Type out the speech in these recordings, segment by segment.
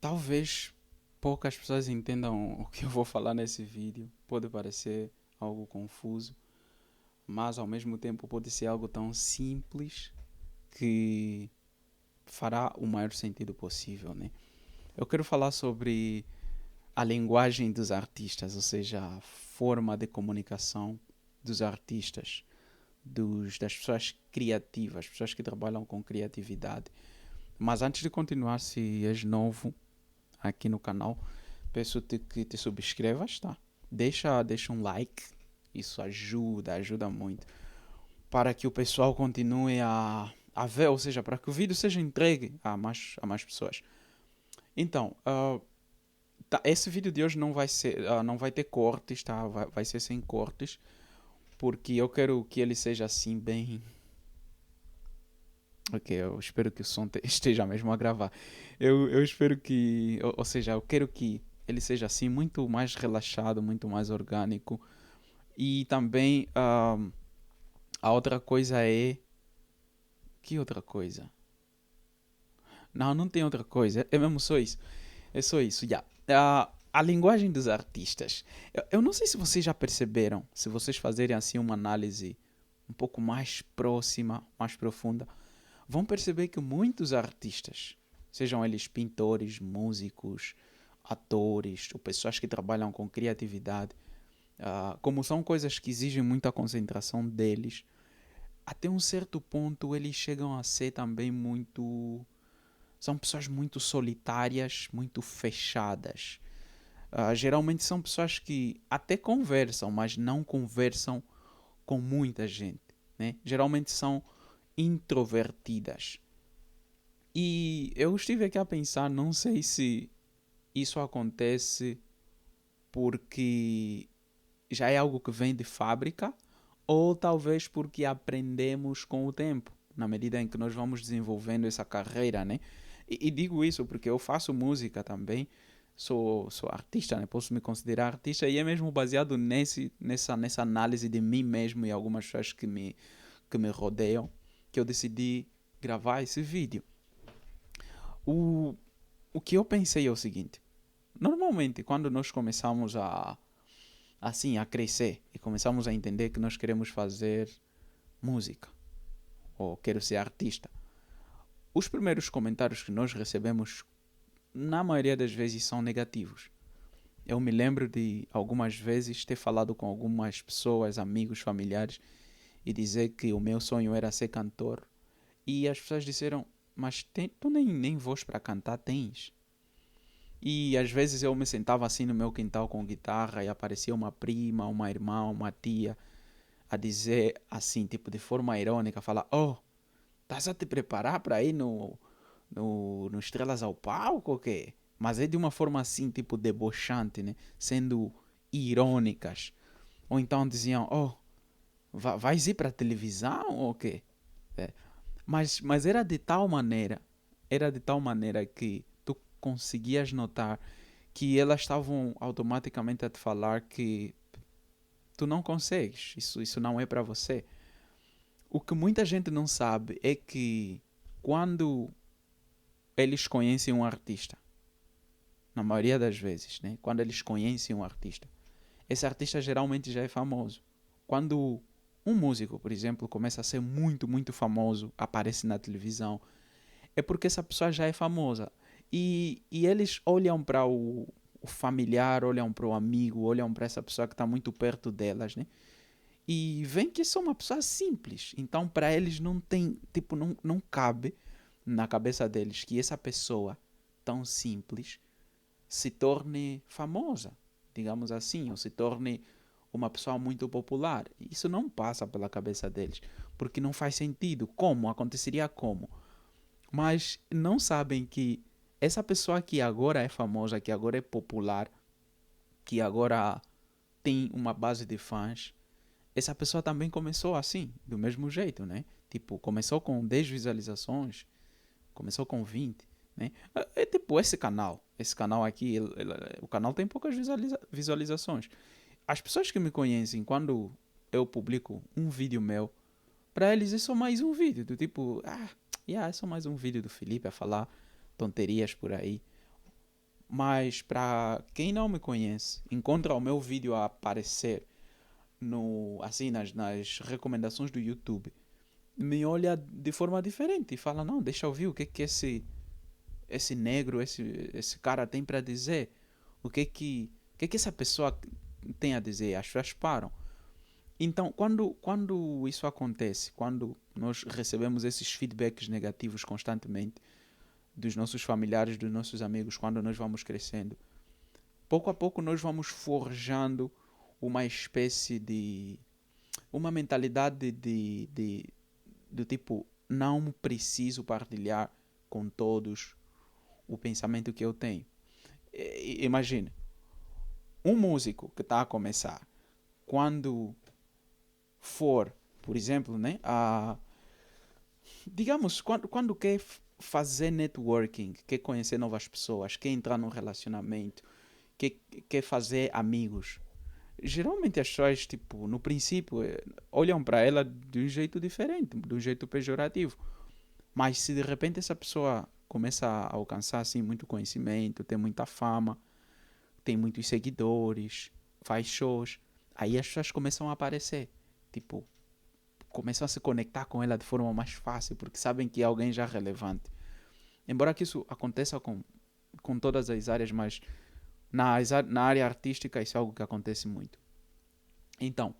Talvez poucas pessoas entendam o que eu vou falar nesse vídeo. Pode parecer algo confuso, mas ao mesmo tempo pode ser algo tão simples que fará o maior sentido possível, né? Eu quero falar sobre a linguagem dos artistas, ou seja, a forma de comunicação dos artistas, das pessoas criativas, pessoas que trabalham com criatividade. Mas antes de continuar, se és novo aqui no canal, peço-te que te subscrevas, tá? Deixa um like, isso ajuda muito, para que o pessoal continue a ver, ou seja, para que o vídeo seja entregue a mais pessoas. Então, esse vídeo de hoje não vai ter cortes, tá? Vai ser sem cortes, porque eu quero que ele seja assim bem. Ok, eu espero que o som esteja mesmo a gravar. Eu espero que, ou seja, eu quero que ele seja assim muito mais relaxado, muito mais orgânico. E também a outra coisa é. Que outra coisa? Não, não tem outra coisa. É mesmo só isso. É só isso, já. A linguagem dos artistas. Eu não sei se vocês já perceberam, se vocês fazerem assim uma análise um pouco mais próxima, mais profunda, vão perceber que muitos artistas, sejam eles pintores, músicos, atores, ou pessoas que trabalham com criatividade, como são coisas que exigem muita concentração deles, até um certo ponto eles chegam a ser também muito. São pessoas muito solitárias, muito fechadas. Geralmente são pessoas que até conversam, mas não conversam com muita gente. Né? Geralmente são introvertidas. E eu estive aqui a pensar, não sei se isso acontece porque já é algo que vem de fábrica ou talvez porque aprendemos com o tempo, na medida em que nós vamos desenvolvendo essa carreira, né? E digo isso porque eu faço música também, sou artista, né? Posso me considerar artista e é mesmo baseado nessa análise de mim mesmo e algumas pessoas que me rodeiam que eu decidi gravar esse vídeo. O, o que eu pensei é o seguinte: normalmente, quando nós começamos assim, a crescer e começamos a entender que nós queremos fazer música ou quero ser artista, os primeiros comentários que nós recebemos, na maioria das vezes, são negativos. Eu me lembro de algumas vezes ter falado com algumas pessoas, amigos, familiares, e dizer que o meu sonho era ser cantor. E as pessoas disseram: Mas tu nem voz para cantar tens. E às vezes eu me sentava assim no meu quintal com guitarra e aparecia uma prima, uma irmã, uma tia a dizer assim, tipo de forma irônica, falar: Oh, estás a te preparar para ir no Estrelas ao Palco ou quê? Mas é de uma forma assim, tipo debochante, né? Sendo irônicas. Ou então diziam: Oh, vais ir para a televisão ou quê? É. Mas era de tal maneira que tu conseguias notar que elas estavam automaticamente a te falar que tu não consegues, isso não é para você. O que muita gente não sabe é que quando eles conhecem um artista, na maioria das vezes, né? Quando eles conhecem um artista, esse artista geralmente já é famoso. Quando um músico, por exemplo, começa a ser muito, muito famoso, aparece na televisão, é porque essa pessoa já é famosa. E eles olham para o familiar, olham para o amigo, olham para essa pessoa que está muito perto delas, né? E veem que sou uma pessoa simples. Então, para eles não tem, tipo, não cabe na cabeça deles que essa pessoa tão simples se torne famosa, digamos assim, ou se torne uma pessoa muito popular. Isso não passa pela cabeça deles, porque não faz sentido. Como? Aconteceria como? Mas não sabem que essa pessoa que agora é famosa, que agora é popular, que agora tem uma base de fãs, essa pessoa também começou assim, do mesmo jeito, né? Tipo, começou com 10 visualizações, começou com 20, né? É tipo esse canal aqui, o canal tem poucas visualizações. As pessoas que me conhecem, quando eu publico um vídeo meu, para eles é só mais um vídeo, do tipo, é só mais um vídeo do Felipe a falar tonterias por aí. Mas para quem não me conhece, encontra o meu vídeo a aparecer no, assim, nas recomendações do YouTube, me olha de forma diferente e fala, não, deixa eu ver o que esse negro, esse cara tem para dizer. O que essa pessoa tem a dizer? As pessoas param. Então, quando isso acontece, quando nós recebemos esses feedbacks negativos constantemente dos nossos familiares, dos nossos amigos, quando nós vamos crescendo, pouco a pouco nós vamos forjando uma espécie de uma mentalidade do tipo, não preciso partilhar com todos o pensamento que eu tenho. Imagine, um músico que está a começar, quando for, por exemplo, né, digamos, quando quer fazer networking, quer conhecer novas pessoas, quer entrar num relacionamento, quer, quer fazer amigos, geralmente as pessoas, tipo, no princípio, olham para ela de um jeito diferente, de um jeito pejorativo. Mas se de repente essa pessoa começa a alcançar assim muito conhecimento, tem muita fama, tem muitos seguidores, faz shows, aí as pessoas começam a aparecer. Tipo, começam a se conectar com ela de forma mais fácil, porque sabem que é alguém já relevante. Embora que isso aconteça com todas as áreas, mas na área artística isso é algo que acontece muito. Então,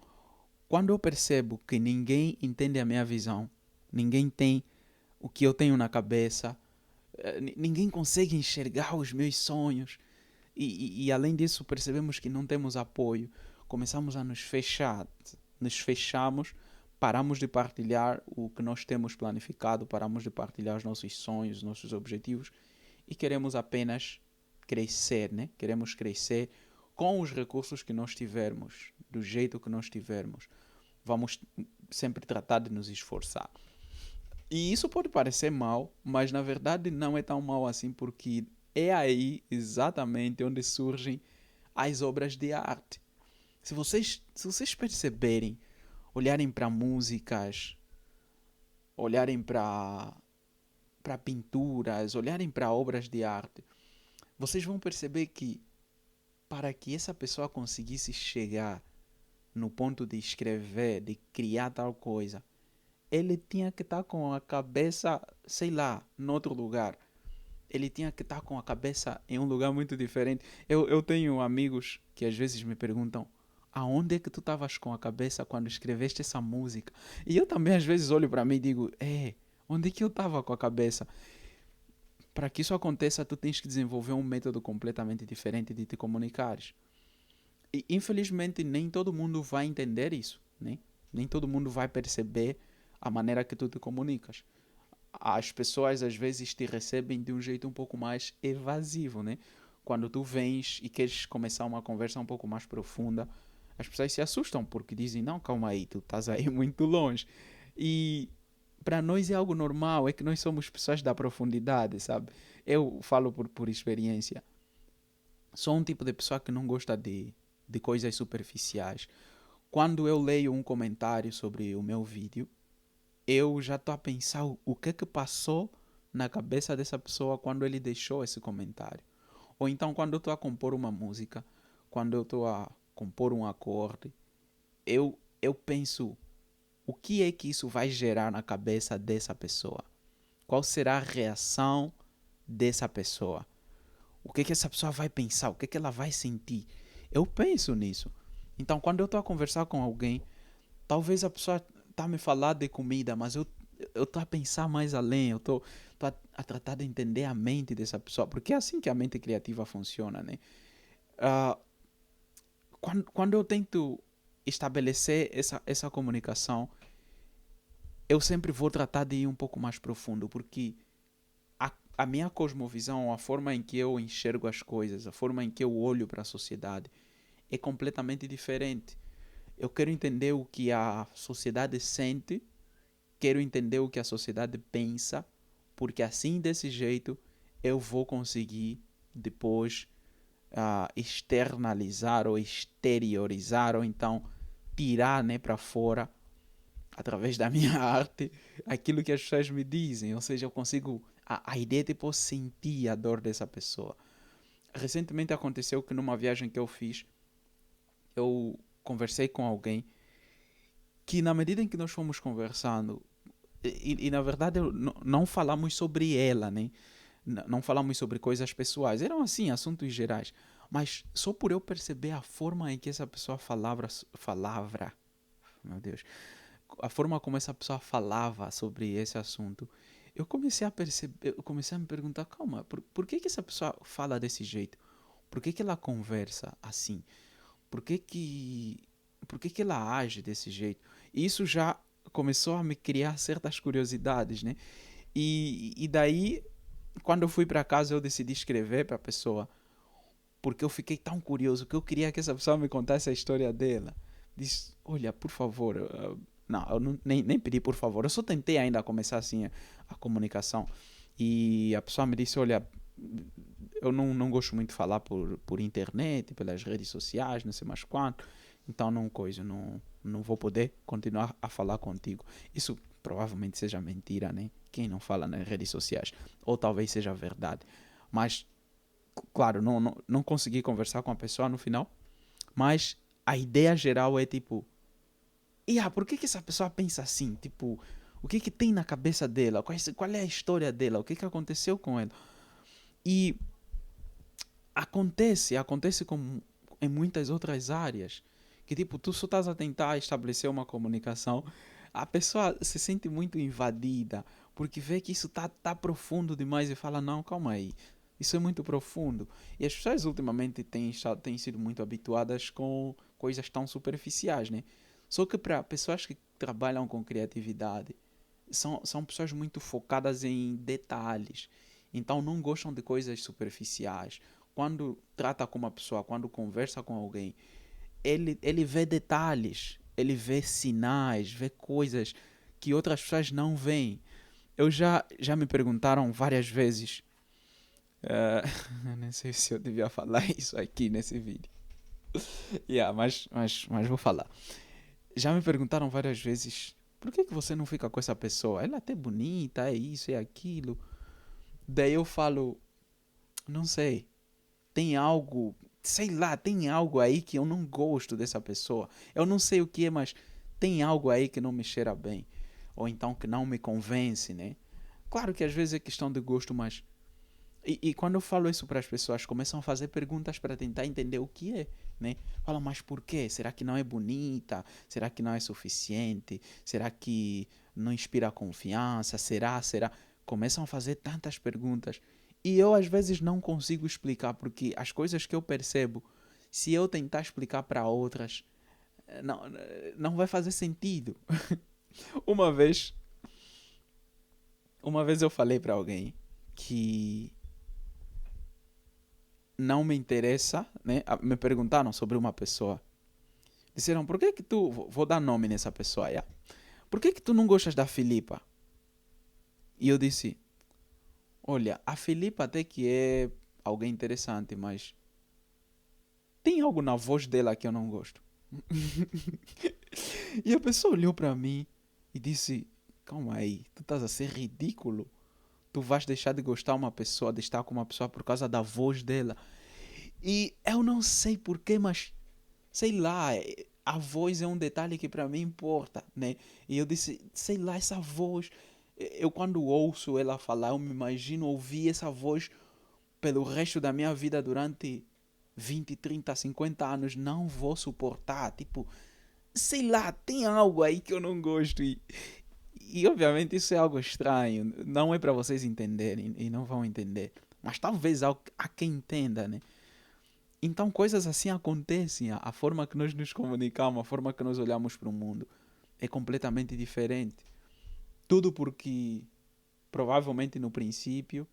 quando eu percebo que ninguém entende a minha visão, ninguém tem o que eu tenho na cabeça, ninguém consegue enxergar os meus sonhos, e além disso percebemos que não temos apoio, começamos a nos fechar, nos fechamos, paramos de partilhar o que nós temos planificado, paramos de partilhar os nossos sonhos, os nossos objetivos e queremos apenas crescer, né? Queremos crescer com os recursos que nós tivermos, do jeito que nós tivermos. Vamos sempre tratar de nos esforçar. E isso pode parecer mal, mas na verdade não é tão mal assim, porque é aí exatamente onde surgem as obras de arte. Se vocês perceberem, olharem para músicas, olharem para pinturas, olharem para obras de arte, vocês vão perceber que para que essa pessoa conseguisse chegar no ponto de escrever, de criar tal coisa, ele tinha que estar com a cabeça, sei lá, em outro lugar. Ele tinha que estar com a cabeça em um lugar muito diferente. Eu tenho amigos que às vezes me perguntam aonde é que tu estavas com a cabeça quando escreveste essa música? E eu também às vezes olho para mim e digo, onde é que eu estava com a cabeça? Para que isso aconteça, tu tens que desenvolver um método completamente diferente de te comunicares. E infelizmente nem todo mundo vai entender isso, né? Nem todo mundo vai perceber a maneira que tu te comunicas. As pessoas às vezes te recebem de um jeito um pouco mais evasivo, né? Quando tu vens e queres começar uma conversa um pouco mais profunda, as pessoas se assustam porque dizem, não, calma aí, tu estás aí muito longe. E para nós é algo normal, é que nós somos pessoas da profundidade, sabe? Eu falo por experiência. Sou um tipo de pessoa que não gosta de coisas superficiais. Quando eu leio um comentário sobre o meu vídeo, eu já estou a pensar o que passou na cabeça dessa pessoa quando ele deixou esse comentário. Ou então quando eu estou a compor uma música, quando eu estou a compor um acorde, eu penso o que é que isso vai gerar na cabeça dessa pessoa? Qual será a reação dessa pessoa? O que essa pessoa vai pensar? O que ela vai sentir? Eu penso nisso. Então, quando eu estou a conversar com alguém, talvez a pessoa está a me falar de comida, mas eu estou a pensar mais além, eu estou a tratar de entender a mente dessa pessoa, porque é assim que a mente criativa funciona, né? Ah, quando eu tento estabelecer essa comunicação, eu sempre vou tratar de ir um pouco mais profundo, porque a minha cosmovisão, a forma em que eu enxergo as coisas, a forma em que eu olho para a sociedade, é completamente diferente. Eu quero entender o que a sociedade sente, quero entender o que a sociedade pensa, porque assim, desse jeito, eu vou conseguir depois externalizar ou exteriorizar, ou então tirar, né, para fora, através da minha arte, aquilo que as pessoas me dizem. Ou seja, eu consigo. A ideia é tipo sentir a dor dessa pessoa. recentemente aconteceu que numa viagem que eu fiz, eu conversei com alguém que na medida em que nós fomos conversando, na verdade não falamos sobre ela, né? Não falamos sobre coisas pessoais, eram assim, assuntos gerais. Mas só por eu perceber a forma em que essa pessoa falava, meu Deus, a forma como essa pessoa falava sobre esse assunto, eu comecei a perceber, eu comecei a me perguntar, calma, por que essa pessoa fala desse jeito? Por que ela conversa assim? Por que que, por que ela age desse jeito? E isso já começou a me criar certas curiosidades, né? E daí, quando eu fui para casa, eu decidi escrever para a pessoa, porque eu fiquei tão curioso que eu queria que essa pessoa me contasse a história dela. Disse, olha, por favor, não, eu nem pedi por favor, eu só tentei ainda começar assim a comunicação. E a pessoa me disse, olha, eu não gosto muito de falar por internet, pelas redes sociais, não sei mais quanto, então não vou poder continuar a falar contigo. Isso provavelmente seja mentira, né? Quem não fala nas redes sociais? Ou talvez seja verdade. Mas, claro, não consegui conversar com a pessoa no final, mas a ideia geral é tipo, por que essa pessoa pensa assim? Tipo, o que tem na cabeça dela? Qual é a história dela? O que aconteceu com ela? E acontece como em muitas outras áreas, que tipo, tu só estás a tentar estabelecer uma comunicação, a pessoa se sente muito invadida, porque vê que isso tá profundo demais e fala, não, calma aí, isso é muito profundo. E as pessoas ultimamente têm sido muito habituadas com coisas tão superficiais, né? Só que para pessoas que trabalham com criatividade, são pessoas muito focadas em detalhes. Então não gostam de coisas superficiais. Quando trata com uma pessoa, quando conversa com alguém, ele vê detalhes, ele vê sinais, vê coisas que outras pessoas não veem. Já me perguntaram várias vezes, não sei se eu devia falar isso aqui nesse vídeo. Mas vou falar. Já me perguntaram várias vezes, por que você não fica com essa pessoa? Ela é até bonita, é isso, é aquilo. Daí eu falo, não sei, tem algo, sei lá, tem algo aí que eu não gosto dessa pessoa. Eu não sei o que é, mas tem algo aí que não me cheira bem. Ou então que não me convence, né? Claro que às vezes é questão de gosto, mas. E quando eu falo isso para as pessoas, começam a fazer perguntas para tentar entender o que é, né? Falam, mas por quê? Será que não é bonita? Será que não é suficiente? Será que não inspira confiança? Será? Começam a fazer tantas perguntas. E eu às vezes não consigo explicar, porque as coisas que eu percebo, se eu tentar explicar para outras, não, não vai fazer sentido. Uma vez, uma vez eu falei para alguém que não me interessa, né? Me perguntaram sobre uma pessoa. Disseram, por que tu... Vou dar nome nessa pessoa, yeah? Por que tu não gostas da Filipa? E eu disse, olha, a Filipa até que é alguém interessante, mas tem algo na voz dela que eu não gosto. E a pessoa olhou para mim e disse, calma aí, tu estás a ser ridículo. Tu vais deixar de gostar uma pessoa, de estar com uma pessoa por causa da voz dela. E eu não sei porquê, mas sei lá, a voz é um detalhe que para mim importa, né? E eu disse, sei lá, essa voz, eu quando ouço ela falar, eu me imagino ouvir essa voz pelo resto da minha vida durante 20, 30, 50 anos, não vou suportar, tipo, sei lá, tem algo aí que eu não gosto e obviamente isso é algo estranho, não é para vocês entenderem e não vão entender, mas talvez há quem entenda, né? Então coisas assim acontecem, a forma que nós nos comunicamos, a forma que nós olhamos para o mundo é completamente diferente. Tudo porque provavelmente no princípio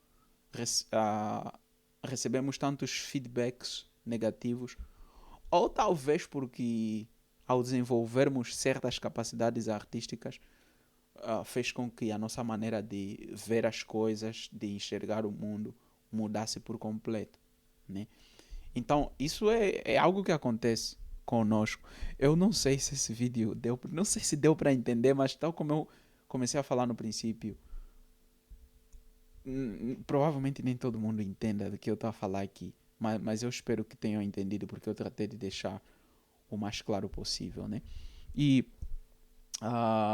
recebemos tantos feedbacks negativos, ou talvez porque ao desenvolvermos certas capacidades artísticas fez com que a nossa maneira de ver as coisas, de enxergar o mundo mudasse por completo, né? Então, isso é algo que acontece conosco. Eu não sei se esse vídeo deu, não sei se deu para entender, mas tal como eu comecei a falar no princípio, provavelmente nem todo mundo entenda do que eu estou a falar aqui, mas eu espero que tenham entendido, porque eu tratei de deixar o mais claro possível, né? E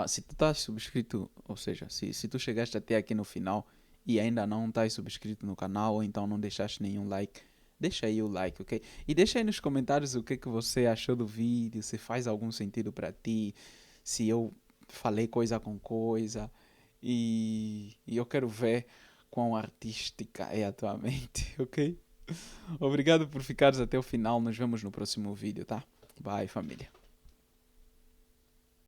se tu estás subscrito, ou seja, se tu chegaste até aqui no final e ainda não estás subscrito no canal, ou então não deixaste nenhum like, deixa aí o like, ok? E deixa aí nos comentários o que, que você achou do vídeo, se faz algum sentido para ti, se eu falei coisa com coisa, e eu quero ver quão artística é a tua mente, ok? Obrigado por ficares até o final, nos vemos no próximo vídeo, tá? Bye, família.